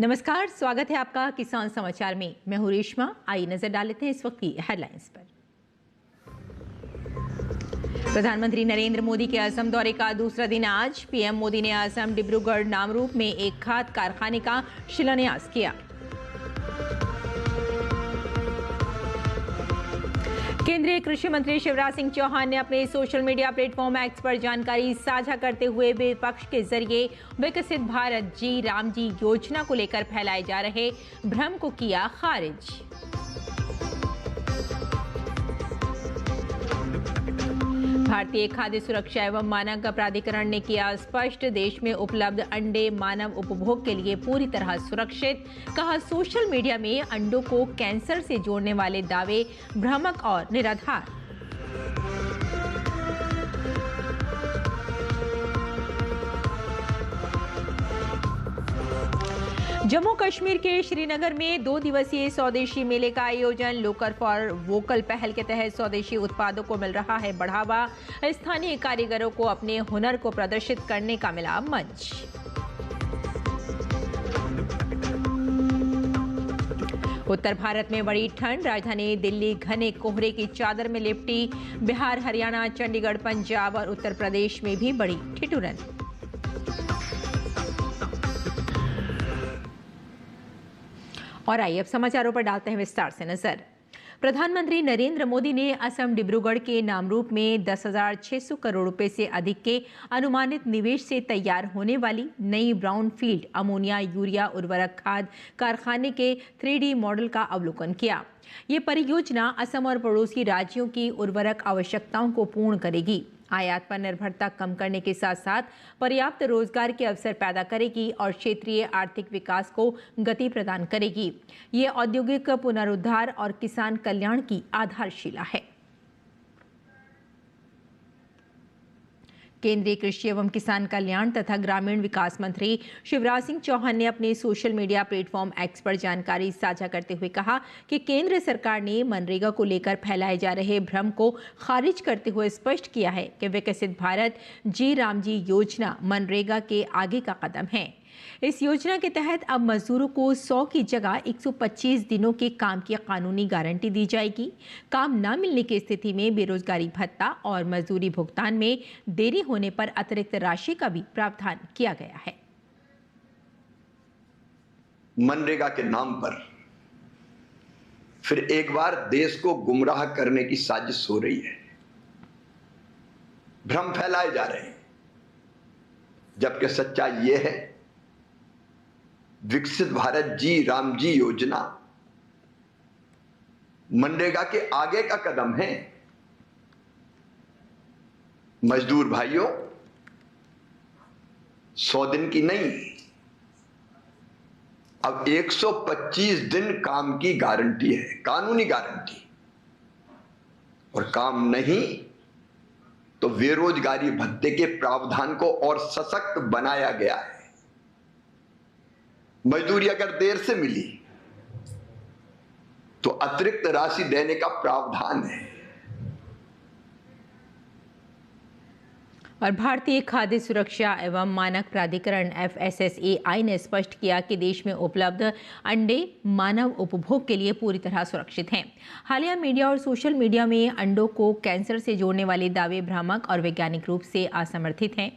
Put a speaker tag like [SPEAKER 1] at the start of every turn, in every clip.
[SPEAKER 1] नमस्कार, स्वागत है आपका किसान समाचार में। मैं हूं रेशमा। आइए नजर डाल लेते हैं इस वक्त की हेडलाइंस पर। प्रधानमंत्री नरेंद्र मोदी के असम दौरे का दूसरा दिन आज पीएम मोदी ने असम डिब्रूगढ़ नामरूप में एक खाद कारखाने का शिलान्यास किया। केंद्रीय कृषि मंत्री शिवराज सिंह चौहान ने अपने सोशल मीडिया प्लेटफॉर्म एक्स पर जानकारी साझा करते हुए विपक्ष के जरिए विकसित भारत जी राम जी योजना को लेकर फैलाए जा रहे भ्रम को किया खारिज। भारतीय खाद्य सुरक्षा एवं मानक प्राधिकरण ने किया स्पष्ट, देश में उपलब्ध अंडे मानव उपभोग के लिए पूरी तरह सुरक्षित। कहा, सोशल मीडिया में अंडों को कैंसर से जोड़ने वाले दावे भ्रामक और निराधार। जम्मू कश्मीर के श्रीनगर में 2 दिवसीय स्वदेशी मेले का आयोजन। लोकल फॉर वोकल पहल के तहत स्वदेशी उत्पादों को मिल रहा है बढ़ावा। स्थानीय कारीगरों को अपने हुनर को प्रदर्शित करने का मिला मंच। उत्तर भारत में बड़ी ठंड, राजधानी दिल्ली घने कोहरे की चादर में लिपटी। बिहार, हरियाणा, चंडीगढ़, पंजाब और उत्तर प्रदेश में भी बड़ी ठिठुरन। और आइए अब समाचारों पर डालते हैं विस्तार से नजर। प्रधानमंत्री नरेंद्र मोदी ने असम डिब्रूगढ़ के नामरूप में 10,600 करोड़ रुपए से अधिक के अनुमानित निवेश से तैयार होने वाली नई ब्राउनफील्ड अमोनिया यूरिया उर्वरक खाद कारखाने के 3D मॉडल का अवलोकन किया। ये परियोजना असम और पड़ोसी राज्यों की उर्वरक आवश्यकताओं को पूर्ण करेगी, आयात पर निर्भरता कम करने के साथ साथ पर्याप्त रोजगार के अवसर पैदा करेगी और क्षेत्रीय आर्थिक विकास को गति प्रदान करेगी। ये औद्योगिक पुनरुद्धार और किसान कल्याण की आधारशिला है। केंद्रीय कृषि एवं किसान कल्याण तथा ग्रामीण विकास मंत्री शिवराज सिंह चौहान ने अपने सोशल मीडिया प्लेटफॉर्म एक्स पर जानकारी साझा करते हुए कहा कि केंद्र सरकार ने मनरेगा को लेकर फैलाए जा रहे भ्रम को खारिज करते हुए स्पष्ट किया है कि विकसित भारत जी राम जी योजना मनरेगा के आगे का कदम है। इस योजना के तहत अब मजदूरों को 100 की जगह 125 दिनों के काम की कानूनी गारंटी दी जाएगी। काम न मिलने की स्थिति में बेरोजगारी भत्ता और मजदूरी भुगतान में देरी होने पर अतिरिक्त राशि का भी प्रावधान किया गया है।
[SPEAKER 2] मनरेगा के नाम पर फिर एक बार देश को गुमराह करने की साजिश हो रही है, भ्रम फैलाए जा रहे हैं, जबकि सच्चाई यह है विकसित भारत जी राम जी योजना मनरेगा के आगे का कदम है। मजदूर भाइयों, 100 दिन की नहीं, अब 125 दिन काम की गारंटी है, कानूनी गारंटी। और काम नहीं तो बेरोजगारी भत्ते के प्रावधान को और सशक्त बनाया गया है। मजदूरी अगर देर से मिली तो अतिरिक्त राशि देने का प्रावधान है।
[SPEAKER 1] और भारतीय खाद्य सुरक्षा एवं मानक प्राधिकरण FSSAI ने स्पष्ट किया कि देश में उपलब्ध अंडे मानव उपभोग के लिए पूरी तरह सुरक्षित हैं। हालिया मीडिया और सोशल मीडिया में अंडों को कैंसर से जोड़ने वाले दावे भ्रामक और वैज्ञानिक रूप से असमर्थित हैं।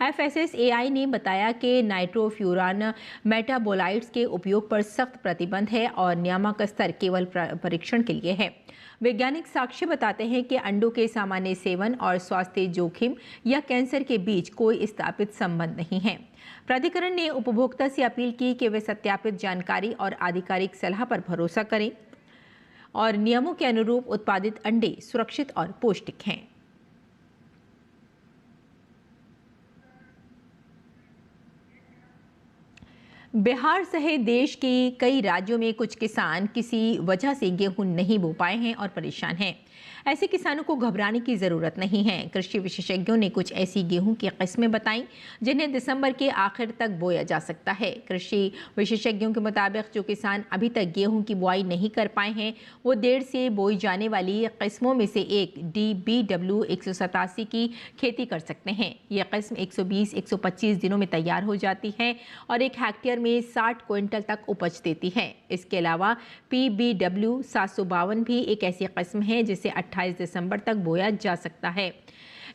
[SPEAKER 1] FSSAI ने बताया कि नाइट्रोफ्यूरान मेटाबोलाइट्स के उपयोग पर सख्त प्रतिबंध है और नियामक स्तर केवल परीक्षण के लिए है। वैज्ञानिक साक्ष्य बताते हैं कि अंडों के सामान्य सेवन और स्वास्थ्य जोखिम या कैंसर के बीच कोई स्थापित संबंध नहीं है। प्राधिकरण ने उपभोक्ता से अपील की कि वे सत्यापित जानकारी और आधिकारिक सलाह पर भरोसा करें और नियमों के अनुरूप उत्पादित अंडे सुरक्षित और पौष्टिक हैं। बिहार सहित देश के कई राज्यों में कुछ किसान किसी वजह से गेहूं नहीं बो पाए हैं और परेशान हैं। ऐसे किसानों को घबराने की जरूरत नहीं है। कृषि विशेषज्ञों ने कुछ ऐसी गेहूं की किस्में बताई जिन्हें दिसंबर के आखिर तक बोया जा सकता है। कृषि विशेषज्ञों के मुताबिक जो किसान अभी तक गेहूं की बुआई नहीं कर पाए हैं वो देर से बोई जाने वाली किस्मों में से एक DBW 187 की खेती कर सकते हैं। यह किस्म 120-125 दिनों में तैयार हो जाती है और 1 हेक्टेयर में 60 क्विंटल तक उपज देती है। इसके अलावा PBW 752 भी एक ऐसी किस्म है जिसे 28 दिसंबर तक बोया जा सकता है।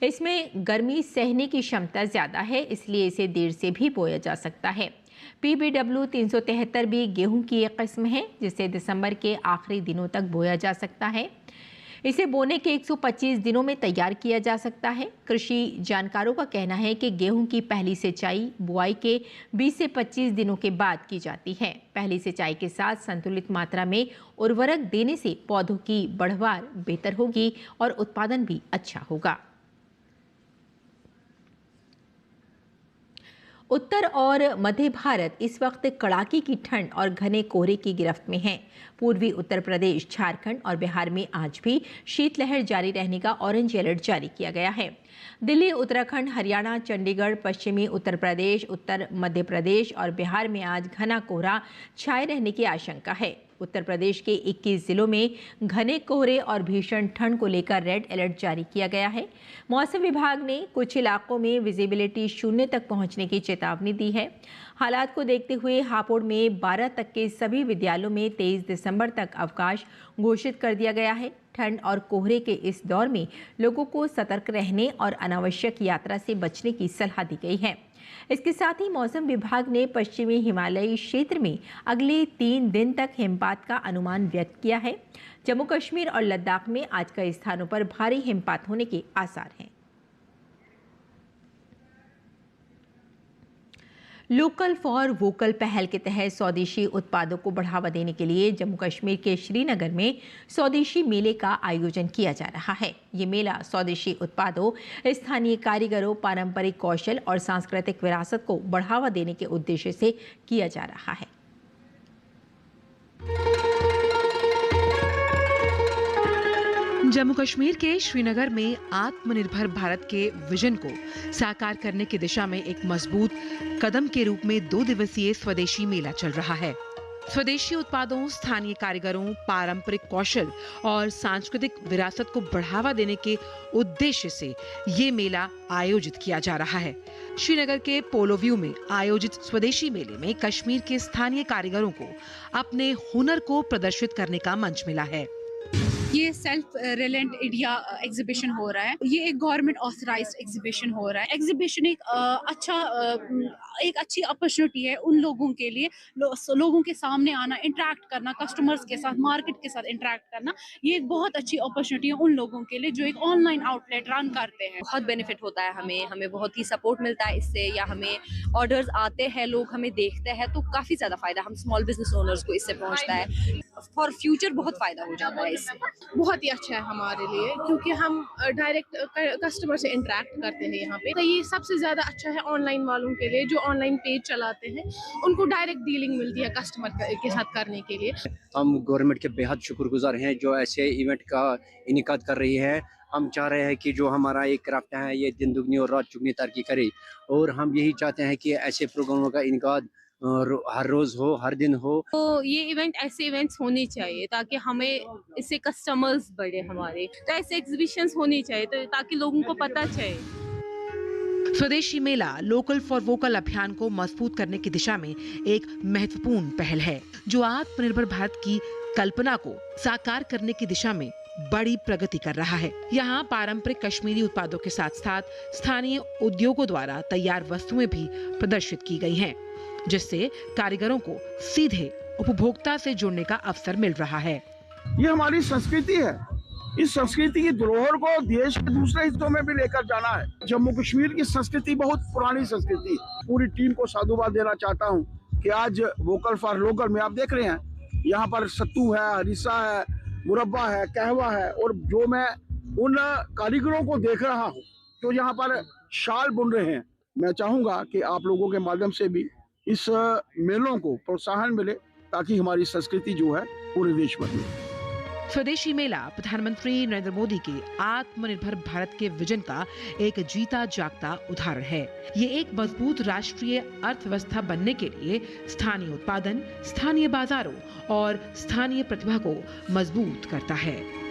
[SPEAKER 1] इसमें गर्मी सहने की क्षमता ज़्यादा है, इसलिए इसे देर से भी बोया जा सकता है। PBW 373 भी गेहूं की एक किस्म है जिसे दिसंबर के आखिरी दिनों तक बोया जा सकता है। इसे बोने के 125 दिनों में तैयार किया जा सकता है। कृषि जानकारों का कहना है कि गेहूं की पहली सिंचाई बुआई के 20 से 25 दिनों के बाद की जाती है। पहली सिंचाई के साथ संतुलित मात्रा में उर्वरक देने से पौधों की बढ़वार बेहतर होगी और उत्पादन भी अच्छा होगा। उत्तर और मध्य भारत इस वक्त कड़ाके की ठंड और घने कोहरे की गिरफ्त में है। पूर्वी उत्तर प्रदेश, झारखंड और बिहार में आज भी शीतलहर जारी रहने का ऑरेंज अलर्ट जारी किया गया है। दिल्ली, उत्तराखंड, हरियाणा, चंडीगढ़, पश्चिमी उत्तर प्रदेश, उत्तर मध्य प्रदेश और बिहार में आज घना कोहरा छाए रहने की आशंका है। उत्तर प्रदेश के 21 जिलों में घने कोहरे और भीषण ठंड को लेकर रेड अलर्ट जारी किया गया है। मौसम विभाग ने कुछ इलाकों में विजिबिलिटी 0 तक पहुंचने की चेतावनी दी है। हालात को देखते हुए हापुड़ में 12 तक के सभी विद्यालयों में 23 दिसंबर तक अवकाश घोषित कर दिया गया है। ठंड और कोहरे के इस दौर में लोगों को सतर्क रहने और अनावश्यक यात्रा से बचने की सलाह दी गई है। इसके साथ ही मौसम विभाग ने पश्चिमी हिमालयी क्षेत्र में अगले 3 दिन तक हिमपात का अनुमान व्यक्त किया है। जम्मू कश्मीर और लद्दाख में आज कई स्थानों पर भारी हिमपात होने के आसार हैं। लोकल फॉर वोकल पहल के तहत स्वदेशी उत्पादों को बढ़ावा देने के लिए जम्मू कश्मीर के श्रीनगर में स्वदेशी मेले का आयोजन किया जा रहा है। ये मेला स्वदेशी उत्पादों, स्थानीय कारीगरों, पारंपरिक कौशल और सांस्कृतिक विरासत को बढ़ावा देने के उद्देश्य से किया जा रहा है।
[SPEAKER 3] जम्मू कश्मीर के श्रीनगर में आत्मनिर्भर भारत के विजन को साकार करने की दिशा में एक मजबूत कदम के रूप में 2 दिवसीय स्वदेशी मेला चल रहा है। स्वदेशी उत्पादों, स्थानीय कारीगरों, पारंपरिक कौशल और सांस्कृतिक विरासत को बढ़ावा देने के उद्देश्य से ये मेला आयोजित किया जा रहा है। श्रीनगर के पोलो व्यू में आयोजित स्वदेशी मेले में कश्मीर के स्थानीय कारीगरों को अपने हुनर को प्रदर्शित करने का मंच मिला है।
[SPEAKER 4] ये सेल्फ रिलायंट इंडिया एग्जीबिशन हो रहा है। ये एक गवर्नमेंट ऑथराइज्ड एग्जीबिशन हो रहा है। एग्जीबिशन एक अच्छी अपॉर्चुनिटी है उन लोगों के लिए, लोगों के सामने आना, इंटरेक्ट करना, कस्टमर्स के साथ, मार्केट के साथ इंटरेक्ट करना। ये एक बहुत अच्छी अपॉर्चुनिटी है उन लोगों के लिए जो एक ऑनलाइन आउटलेट रन करते हैं।
[SPEAKER 5] बहुत बेनिफिट होता है हमें बहुत ही सपोर्ट मिलता है इससे, या हमें ऑर्डर्स आते हैं, लोग हमें देखते हैं, तो काफी ज्यादा फायदा हम स्मॉल बिजनेस ओनर्स को इससे पहुंचता है। फॉर फ्यूचर बहुत फायदा हो जाता है इससे।
[SPEAKER 6] बहुत ही अच्छा है हमारे लिए, क्योंकि हम डायरेक्ट कस्टमर से इंटरेक्ट करते हैं यहाँ पे। तो ये सबसे ज्यादा अच्छा है ऑनलाइन वालों के लिए, जो ऑनलाइन पेज चलाते हैं, उनको डायरेक्ट डीलिंग मिलती है कस्टमर के साथ करने के लिए।
[SPEAKER 7] हम गवर्नमेंट के बेहद शुक्रगुजार हैं जो ऐसे इवेंट का इनेकाद कर रही है। हम चाह रहे हैं कि जो हमारा ये क्राफ्ट है ये दिन दुगनी और रात चुगनी तरक्की करे, और हम यही चाहते हैं कि ऐसे प्रोग्रामों का इनेकाद हर रोज हो, हर दिन हो।
[SPEAKER 6] तो ये इवेंट, ऐसे इवेंट्स होने चाहिए ताकि हमें इससे कस्टमर्स बढ़े हमारे। तो ऐसे एग्जीबिशंस होनी चाहिए तो ताकि लोगों को पता चले।
[SPEAKER 3] स्वदेशी मेला लोकल फॉर वोकल अभियान को मजबूत करने की दिशा में एक महत्वपूर्ण पहल है जो आत्मनिर्भर भारत की कल्पना को साकार करने की दिशा में बड़ी प्रगति कर रहा है। यहाँ पारंपरिक कश्मीरी उत्पादों के साथ साथ स्थानीय उद्योगों द्वारा तैयार वस्तुएं भी प्रदर्शित की गई हैं, जिससे कारीगरों को सीधे उपभोक्ता से जुड़ने का अवसर मिल रहा है।
[SPEAKER 8] ये हमारी संस्कृति है। इस संस्कृति की धरोहर को देश के दूसरे हिस्सों में भी लेकर जाना है। जम्मू कश्मीर की संस्कृति बहुत पुरानी संस्कृति। पूरी टीम को साधुवाद देना चाहता हूँ कि आज वोकल फॉर लोकल में आप देख रहे हैं यहाँ पर सत्तू है, हरीसा है, मुरब्बा है, कहवा है, और जो मैं उन कारीगरों को देख रहा हूँ जो यहाँ पर शाल बुन रहे हैं, मैं चाहूँगा कि आप लोगों के माध्यम से भी इस मेलों को प्रोत्साहन मिले ताकि हमारी संस्कृति जो है पूरे देश में मिले।
[SPEAKER 3] स्वदेशी मेला प्रधानमंत्री नरेंद्र मोदी के आत्मनिर्भर भारत के विजन का एक जीता जागता उदाहरण है। ये एक मजबूत राष्ट्रीय अर्थव्यवस्था बनने के लिए स्थानीय उत्पादन, स्थानीय बाजारों और स्थानीय प्रतिभा को मजबूत करता है।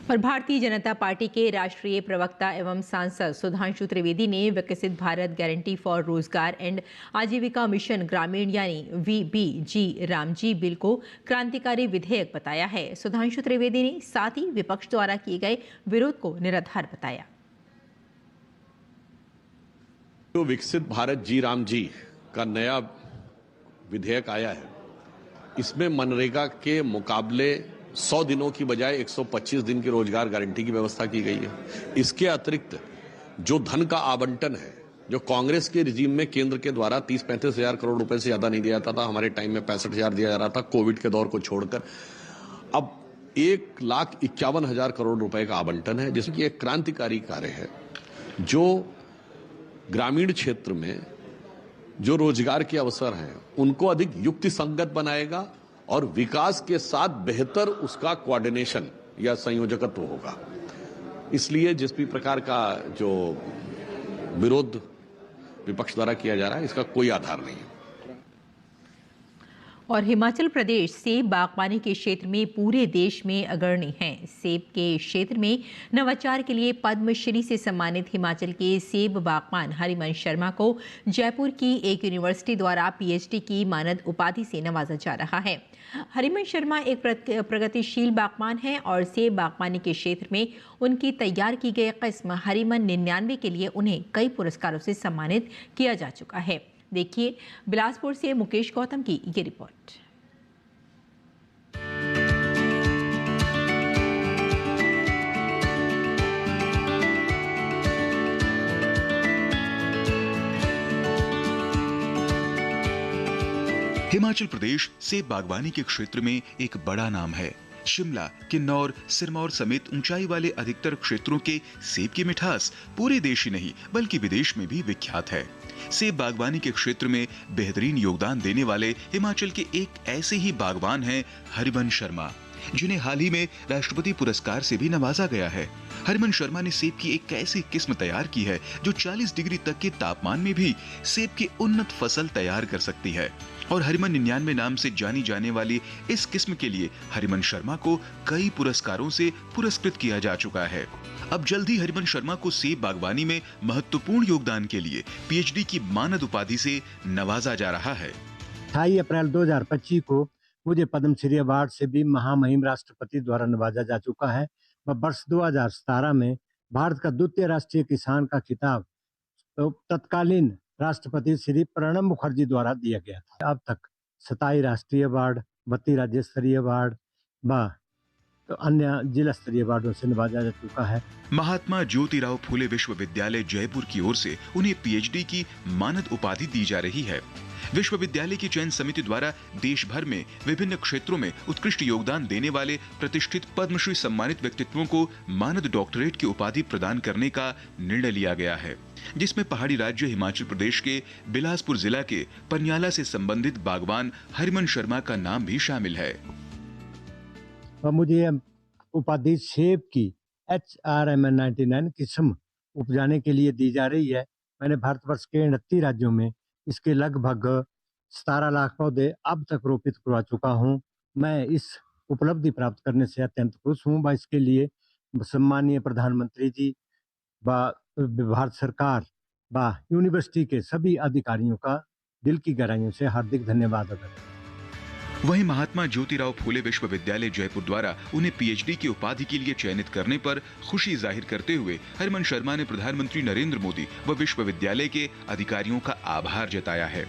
[SPEAKER 1] और भारतीय जनता पार्टी के राष्ट्रीय प्रवक्ता एवं सांसद सुधांशु त्रिवेदी ने विकसित भारत गारंटी फॉर रोजगार एंड आजीविका मिशन ग्रामीण यानी VBG रामजी बिल को क्रांतिकारी विधेयक बताया है। सुधांशु त्रिवेदी ने साथ ही विपक्ष द्वारा किए गए विरोध को निराधार बताया।
[SPEAKER 9] जो विकसित भारत जी राम जी का नया विधेयक आया है, इसमें मनरेगा के मुकाबले 100 दिनों की बजाय 125 दिन की रोजगार गारंटी की व्यवस्था की गई है। इसके अतिरिक्त जो धन का आवंटन है, जो कांग्रेस के रिजीम में केंद्र के द्वारा 30-35 हजार करोड़ रुपए से ज्यादा नहीं दिया जाता था, हमारे टाइम में 65,000 दिया जा रहा था कोविड के दौर को छोड़कर, अब 1,51,000 करोड़ रुपए का आवंटन है, जिसकी एक क्रांतिकारी कार्य है जो ग्रामीण क्षेत्र में जो रोजगार के अवसर हैं उनको अधिक युक्ति संगत बनाएगा और विकास के साथ बेहतर उसका कोऑर्डिनेशन या संयोजकत्व होगा। इसलिए जिस भी प्रकार का जो विरोध विपक्ष द्वारा किया जा रहा है, इसका कोई आधार नहीं है।
[SPEAKER 1] और हिमाचल प्रदेश सेब बागवानी के क्षेत्र में पूरे देश में अग्रणी है। सेब के क्षेत्र में नवाचार के लिए पद्मश्री से सम्मानित हिमाचल के सेब बागवान हरिवंश शर्मा को जयपुर की एक यूनिवर्सिटी द्वारा PhD की मानद उपाधि से नवाजा जा रहा है। हरिवंश शर्मा एक प्रगतिशील बागवान हैं और सेब बागवानी के क्षेत्र में उनकी तैयार की गई किस्म हरिमन 99 के लिए उन्हें कई पुरस्कारों से सम्मानित किया जा चुका है। देखिए बिलासपुर से मुकेश गौतम की ये रिपोर्ट।
[SPEAKER 10] हिमाचल प्रदेश सेब बागवानी के क्षेत्र में एक बड़ा नाम है। शिमला, किन्नौर, सिरमौर समेत ऊंचाई वाले अधिकतर क्षेत्रों के सेब की मिठास पूरे देश ही नहीं बल्कि विदेश में भी विख्यात है। सेब बागवानी के क्षेत्र में बेहतरीन योगदान देने वाले हिमाचल के एक ऐसे ही बागवान हैं हरिवंश शर्मा, जिन्हें हाल ही में राष्ट्रपति पुरस्कार से भी नवाजा गया है। हरिवंश शर्मा ने सेब की एक ऐसी किस्म तैयार की है जो 40 डिग्री तक के तापमान में भी सेब की उन्नत फसल तैयार कर सकती है और हरिमन 99 नाम से जानी जाने वाली इस किस्म के लिए हरिवंश शर्मा को कई पुरस्कारों से पुरस्कृत किया जा चुका है। अब जल्द ही हरिवंश शर्मा को सेब बागवानी में महत्वपूर्ण योगदान के लिए PhD की मानद उपाधि से नवाजा जा रहा है।
[SPEAKER 11] 28 अप्रैल 2025 को मुझे पद्मश्री अवार्ड से भी महामहिम राष्ट्रपति द्वारा नवाजा जा चुका है। वर्ष 2017 में भारत का द्वितीय राष्ट्रीय किसान का खिताब तो तत्कालीन राष्ट्रपति श्री प्रणब मुखर्जी द्वारा दिया गया था। अब तक 27 राष्ट्रीय अवार्ड, 32 राज्य स्तरीय अवार्ड व तो अन्य जिला स्तरीय अवार्डों से नवाजा जा चुका है।
[SPEAKER 10] महात्मा ज्योतिराव फूले विश्वविद्यालय जयपुर की ओर से उन्हें PhD की मानद उपाधि दी जा रही है। विश्वविद्यालय की चयन समिति द्वारा देश भर में विभिन्न क्षेत्रों में उत्कृष्ट योगदान देने वाले प्रतिष्ठित पद्मश्री सम्मानित व्यक्तित्वों को मानद डॉक्टरेट की उपाधि प्रदान करने का निर्णय लिया गया है, जिसमें पहाड़ी राज्य हिमाचल प्रदेश के बिलासपुर जिला के पनियाला से संबंधित बागवान हरिवंश शर्मा का नाम भी शामिल है।
[SPEAKER 11] और मुझे उपाधि सेब की HRMN 99 किस्म उपजाने के लिए दी जा रही है। मैंने भारतवर्ष के 29 राज्यों में इसके लगभग 17 लाख पौधे अब तक रोपित करवा चुका हूं। मैं इस उपलब्धि प्राप्त करने से अत्यंत खुश हूं व इसके लिए सम्माननीय प्रधानमंत्री जी व भारत सरकार व यूनिवर्सिटी के सभी अधिकारियों का दिल की गहराइयों से हार्दिक धन्यवाद अदा करता हूं।
[SPEAKER 10] वहीं महात्मा ज्योतिराव फूले विश्वविद्यालय जयपुर द्वारा उन्हें PhD की उपाधि के लिए चयनित करने पर खुशी जाहिर करते हुए हरिवंश शर्मा ने प्रधानमंत्री नरेंद्र मोदी व विश्वविद्यालय के अधिकारियों का आभार जताया है।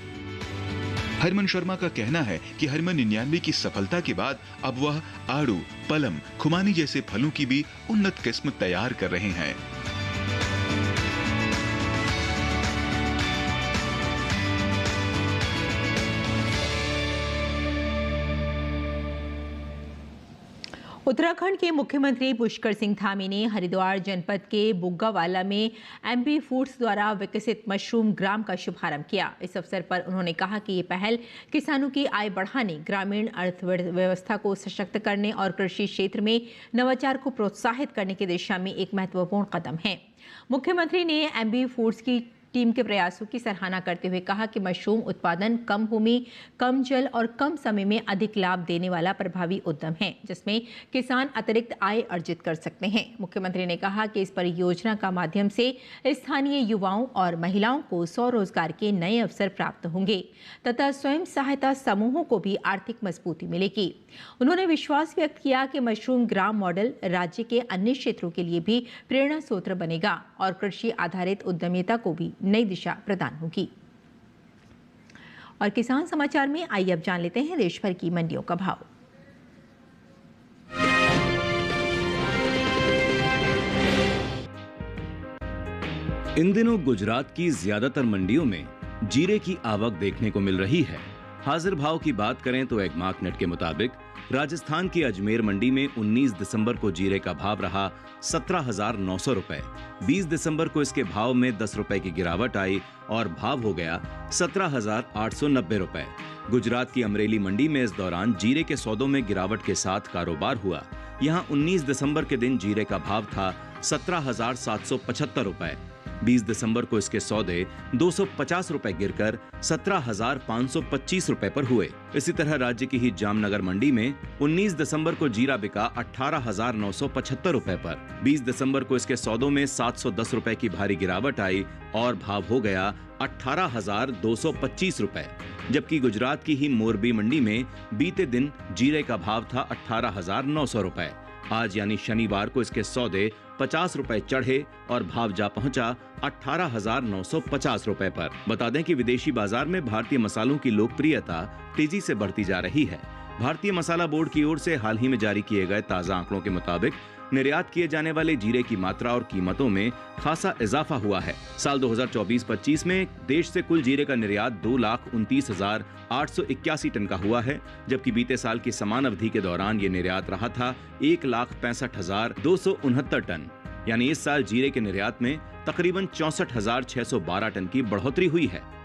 [SPEAKER 10] हरिवंश शर्मा का कहना है कि हरिमन 99 की सफलता के बाद अब वह आड़ू, पलम, खुमानी जैसे फलों की भी उन्नत किस्म तैयार कर रहे हैं।
[SPEAKER 1] उत्तराखंड के मुख्यमंत्री पुष्कर सिंह धामी ने हरिद्वार जनपद के बुग्गावाला में MP फूड्स द्वारा विकसित मशरूम ग्राम का शुभारंभ किया। इस अवसर पर उन्होंने कहा कि ये पहल किसानों की आय बढ़ाने, ग्रामीण अर्थव्यवस्था को सशक्त करने और कृषि क्षेत्र में नवाचार को प्रोत्साहित करने की दिशा में एक महत्वपूर्ण कदम है। मुख्यमंत्री ने MP फूड्स की टीम के प्रयासों की सराहना करते हुए कहा कि मशरूम उत्पादन कम भूमि, कम जल और कम समय में अधिक लाभ देने वाला प्रभावी उद्यम है, जिसमें किसान अतिरिक्त आय अर्जित कर सकते हैं। मुख्यमंत्री ने कहा कि इस परियोजना का माध्यम से स्थानीय युवाओं और महिलाओं को स्वरोजगार के नए अवसर प्राप्त होंगे तथा स्वयं सहायता समूहों को भी आर्थिक मजबूती मिलेगी। उन्होंने विश्वास व्यक्त किया कि मशरूम ग्राम मॉडल राज्य के अन्य क्षेत्रों के लिए भी प्रेरणा स्रोत बनेगा और कृषि आधारित उद्यमिता को भी नई दिशा प्रदान होगी। और किसान समाचार में आइए अब जान लेते हैं देश भर की मंडियों का भाव।
[SPEAKER 12] इन दिनों गुजरात की ज्यादातर मंडियों में जीरे की आवक देखने को मिल रही है। हाजिर भाव की बात करें तो एगमार्कनेट के मुताबिक राजस्थान की अजमेर मंडी में 19 दिसंबर को जीरे का भाव रहा 17,900 रुपए। 20 दिसंबर को इसके भाव में 10 रुपए की गिरावट आई और भाव हो गया 17,890 रुपए। गुजरात की अमरेली मंडी में इस दौरान जीरे के सौदों में गिरावट के साथ कारोबार हुआ। यहाँ 19 दिसंबर के दिन जीरे का भाव था 17,775 रुपए। 20 दिसंबर को इसके सौदे 250 रुपए गिरकर 17,525 रुपए पर हुए। इसी तरह राज्य की ही जामनगर मंडी में 19 दिसंबर को जीरा बिका 18,975 रुपए पर। 20 दिसंबर को इसके सौदों में 710 रुपए की भारी गिरावट आई और भाव हो गया 18,225 रुपए। जबकि गुजरात की ही मोरबी मंडी में बीते दिन जीरे का भाव था 18,900 रुपए। आज यानी शनिवार को इसके सौदे 50 रुपए चढ़े और भाव जा पहुंचा 18,950 रुपए पर। बता दें कि विदेशी बाजार में भारतीय मसालों की लोकप्रियता तेजी से बढ़ती जा रही है। भारतीय मसाला बोर्ड की ओर से हाल ही में जारी किए गए ताजा आंकड़ों के मुताबिक निर्यात किए जाने वाले जीरे की मात्रा और कीमतों में खासा इजाफा हुआ है। साल 2024-25 में देश से कुल जीरे का निर्यात 2,29,881 टन का हुआ है, जबकि बीते साल की समान अवधि के दौरान ये निर्यात रहा था 1,65,269 टन। यानी इस साल जीरे के निर्यात में तकरीबन 64,612 टन की बढ़ोतरी हुई है।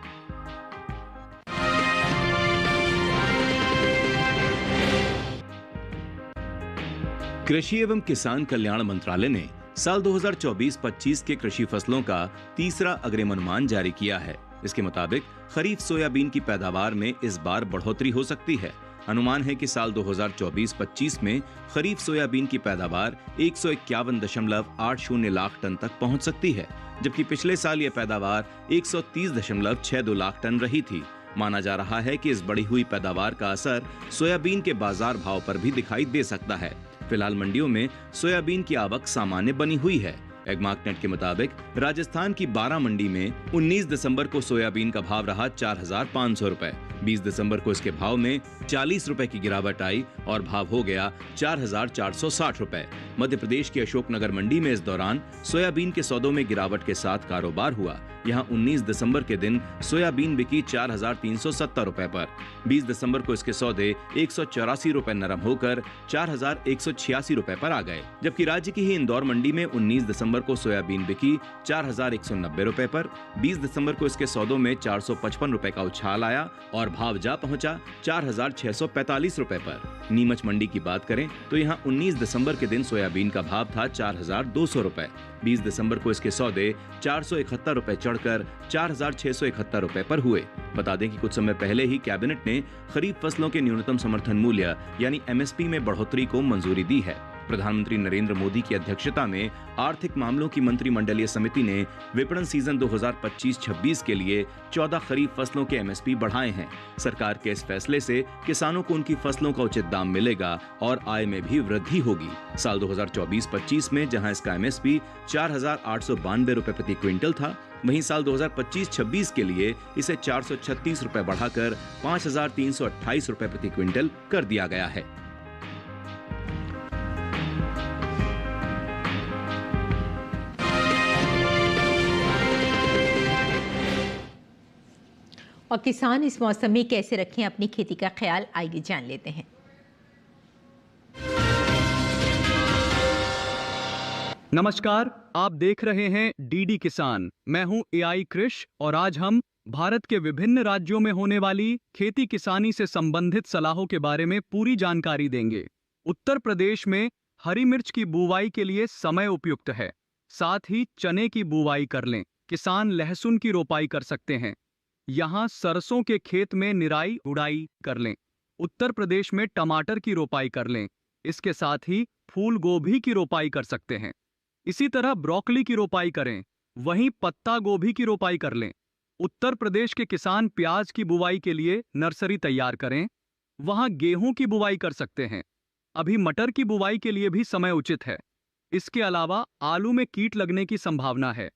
[SPEAKER 12] कृषि एवं किसान कल्याण मंत्रालय ने साल 2024-25 के कृषि फसलों का तीसरा अग्रिम अनुमान जारी किया है। इसके मुताबिक खरीफ सोयाबीन की पैदावार में इस बार बढ़ोतरी हो सकती है। अनुमान है कि साल 2024-25 में खरीफ सोयाबीन की पैदावार 151.80 लाख टन तक पहुंच सकती है, जबकि पिछले साल यह पैदावार 130.62 लाख टन रही थी। माना जा रहा है कि इस बढ़ी हुई पैदावार का असर सोयाबीन के बाजार भाव पर भी दिखाई दे सकता है। फिलहाल मंडियों में सोयाबीन की आवक सामान्य बनी हुई है। एगमार्कनेट के मुताबिक राजस्थान की 12 मंडी में 19 दिसंबर को सोयाबीन का भाव रहा 4,500 रुपए। 20 दिसंबर को इसके भाव में 40 रुपए की गिरावट आई और भाव हो गया 4,460 रुपए। मध्य प्रदेश की अशोकनगर मंडी में इस दौरान सोयाबीन के सौदों में गिरावट के साथ कारोबार हुआ। यहाँ 19 दिसंबर के दिन सोयाबीन बिकी 4,370 रुपए पर। 20 दिसंबर को इसके सौदे 184 रुपए नरम होकर 4,186 रुपए पर आ गए, जबकि राज्य की ही इंदौर मंडी में 19 दिसंबर को सोयाबीन बिकी 4,190 रुपए पर। 20 दिसंबर को इसके सौदों में 455 रुपए का उछाल आया और भाव जा पहुंचा 4,645 रुपए पर। नीमच मंडी की बात करें तो यहाँ 19 दिसंबर के दिन सोयाबीन का भाव था 4,200 रुपए। 20 दिसंबर को इसके सौदे 471 रुपए चढ़कर 4,671 रुपए पर हुए। बता दें कि कुछ समय पहले ही कैबिनेट ने खरीफ फसलों के न्यूनतम समर्थन मूल्य यानी MSP में बढ़ोतरी को मंजूरी दी है। प्रधानमंत्री नरेंद्र मोदी की अध्यक्षता में आर्थिक मामलों की मंत्रिमंडलीय समिति ने विपणन सीजन 2025-26 के लिए 14 खरीफ फसलों के MSP बढ़ाए हैं। सरकार के इस फैसले से किसानों को उनकी फसलों का उचित दाम मिलेगा और आय में भी वृद्धि होगी। साल 2024-25 में जहां इसका MSP 4,892 रुपए प्रति क्विंटल था, वहीं साल 2025-26 के लिए इसे 436 रुपए बढ़ाकर 5,328 रुपए प्रति क्विंटल कर दिया गया है।
[SPEAKER 1] और किसान इस मौसम में कैसे रखें अपनी खेती का ख्याल, आइए जान लेते हैं।
[SPEAKER 13] नमस्कार, आप देख रहे हैं डीडी किसान। मैं हूं AI कृष और आज हम भारत के विभिन्न राज्यों में होने वाली खेती किसानी से संबंधित सलाहों के बारे में पूरी जानकारी देंगे। उत्तर प्रदेश में हरी मिर्च की बुवाई के लिए समय उपयुक्त है, साथ ही चने की बुवाई कर लें। किसान लहसुन की रोपाई कर सकते हैं। यहाँ सरसों के खेत में निराई गुड़ाई कर लें। उत्तर प्रदेश में टमाटर की रोपाई कर लें। इसके साथ ही फूल गोभी की रोपाई कर सकते हैं। इसी तरह ब्रोकली की रोपाई करें। वहीं पत्ता गोभी की रोपाई कर लें। उत्तर प्रदेश के किसान प्याज की बुवाई के लिए नर्सरी तैयार करें। वहां गेहूं की बुवाई कर सकते हैं। अभी मटर की बुवाई के लिए भी समय उचित है। इसके अलावा आलू में कीट लगने की संभावना है।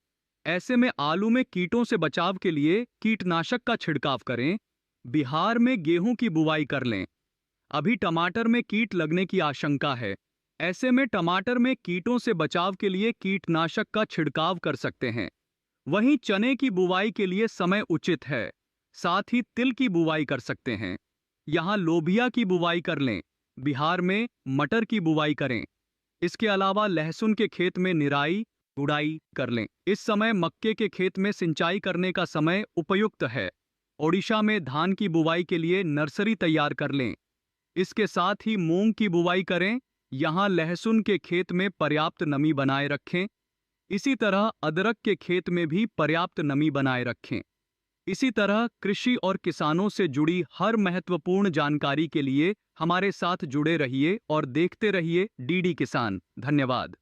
[SPEAKER 13] ऐसे में आलू में कीटों से बचाव के लिए कीटनाशक का छिड़काव करें। बिहार में गेहूं की बुवाई कर लें। अभी टमाटर में कीट लगने की आशंका है। ऐसे में टमाटर में कीटों से बचाव के लिए कीटनाशक का छिड़काव कर सकते हैं। वहीं चने की बुवाई के लिए समय उचित है। साथ ही तिल की बुवाई कर सकते हैं। यहां लोबिया की बुवाई कर लें। बिहार में मटर की बुवाई करें। इसके अलावा लहसुन के खेत में निराई गुड़ाई कर लें। इस समय मक्के के खेत में सिंचाई करने का समय उपयुक्त है। ओडिशा में धान की बुवाई के लिए नर्सरी तैयार कर लें। इसके साथ ही मूंग की बुवाई करें। यहाँ लहसुन के खेत में पर्याप्त नमी बनाए रखें। इसी तरह अदरक के खेत में भी पर्याप्त नमी बनाए रखें। इसी तरह कृषि और किसानों से जुड़ी हर महत्वपूर्ण जानकारी के लिए हमारे साथ जुड़े रहिए और देखते रहिए डीडी किसान। धन्यवाद।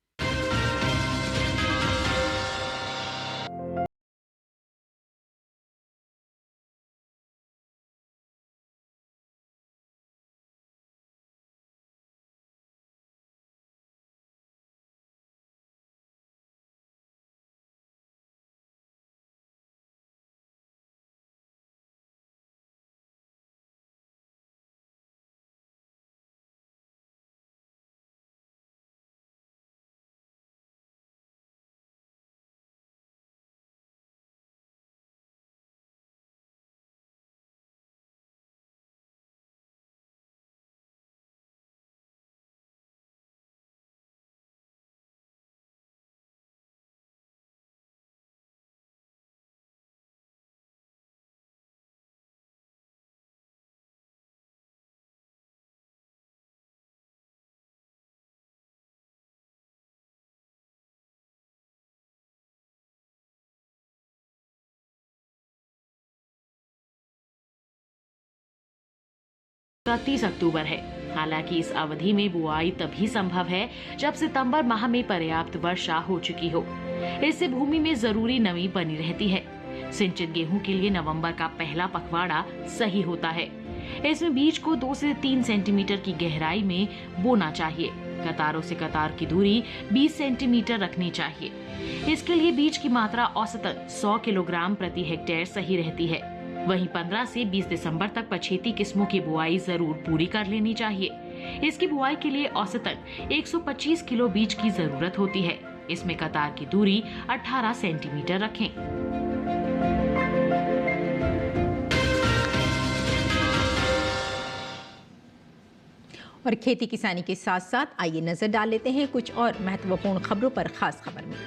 [SPEAKER 14] का 30 अक्टूबर है। हालांकि इस अवधि में बुआई तभी संभव है जब सितंबर माह में पर्याप्त वर्षा हो चुकी हो। इससे भूमि में जरूरी नमी बनी रहती है। सिंचित गेहूं के लिए नवंबर का पहला पखवाड़ा सही होता है। इसमें बीज को 2 से 3 सेंटीमीटर की गहराई में बोना चाहिए। कतारों से कतार की दूरी 20 सेंटीमीटर रखनी चाहिए। इसके लिए बीज की मात्रा औसतन 100 किलोग्राम प्रति हेक्टेयर सही रहती है। वहीं 15 से 20 दिसंबर तक पछेती किस्मों की बुआई जरूर पूरी कर लेनी चाहिए। इसकी बुआई के लिए औसतन 125 किलो बीज की जरूरत होती है। इसमें कतार की दूरी 18 सेंटीमीटर रखें।
[SPEAKER 1] और खेती किसानी के साथ साथ आइए नजर डाल लेते हैं कुछ और महत्वपूर्ण खबरों पर। खास खबर में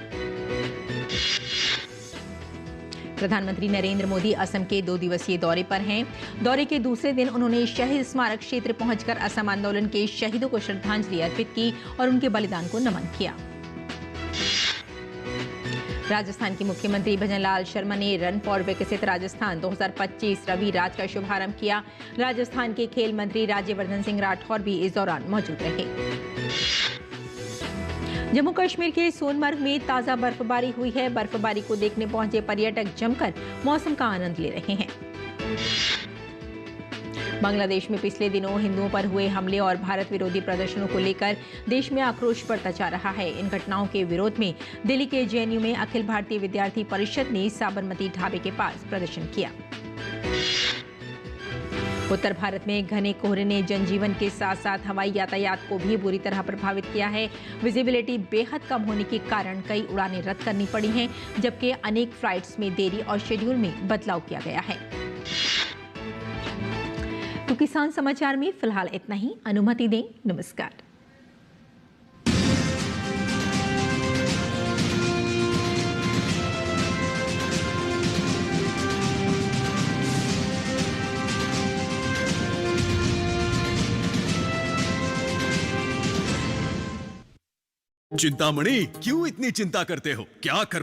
[SPEAKER 1] प्रधानमंत्री नरेंद्र मोदी असम के 2 दिवसीय दौरे पर हैं। दौरे के दूसरे दिन उन्होंने शहीद स्मारक क्षेत्र पहुंचकर असम आंदोलन के शहीदों को श्रद्धांजलि अर्पित की और उनके बलिदान को नमन किया। राजस्थान के मुख्यमंत्री भजनलाल शर्मा ने रन फॉर विकसित राजस्थान 2025 रवि राज का शुभारंभ किया। राजस्थान के खेल मंत्री राज्यवर्धन सिंह राठौर भी इस दौरान मौजूद रहे। जम्मू कश्मीर के सोनमर्ग में ताजा बर्फबारी हुई है। बर्फबारी को देखने पहुंचे पर्यटक जमकर मौसम का आनंद ले रहे हैं। बांग्लादेश में पिछले दिनों हिंदुओं पर हुए हमले और भारत विरोधी प्रदर्शनों को लेकर देश में आक्रोश बढ़ता जा रहा है। इन घटनाओं के विरोध में दिल्ली के जेएनयू में अखिल भारतीय विद्यार्थी परिषद ने साबरमती ढाबे के पास प्रदर्शन किया। उत्तर भारत में घने कोहरे ने जनजीवन के साथ साथ हवाई यातायात को भी बुरी तरह प्रभावित किया है। विजिबिलिटी बेहद कम होने के कारण कई उड़ानें रद्द करनी पड़ी हैं, जबकि अनेक फ्लाइट्स में देरी और शेड्यूल में बदलाव किया गया है। तो किसान समाचार में फिलहाल इतना ही। अनुमति दें। नमस्कार।
[SPEAKER 15] चिंतामणि, क्यों इतनी चिंता करते हो? क्या कर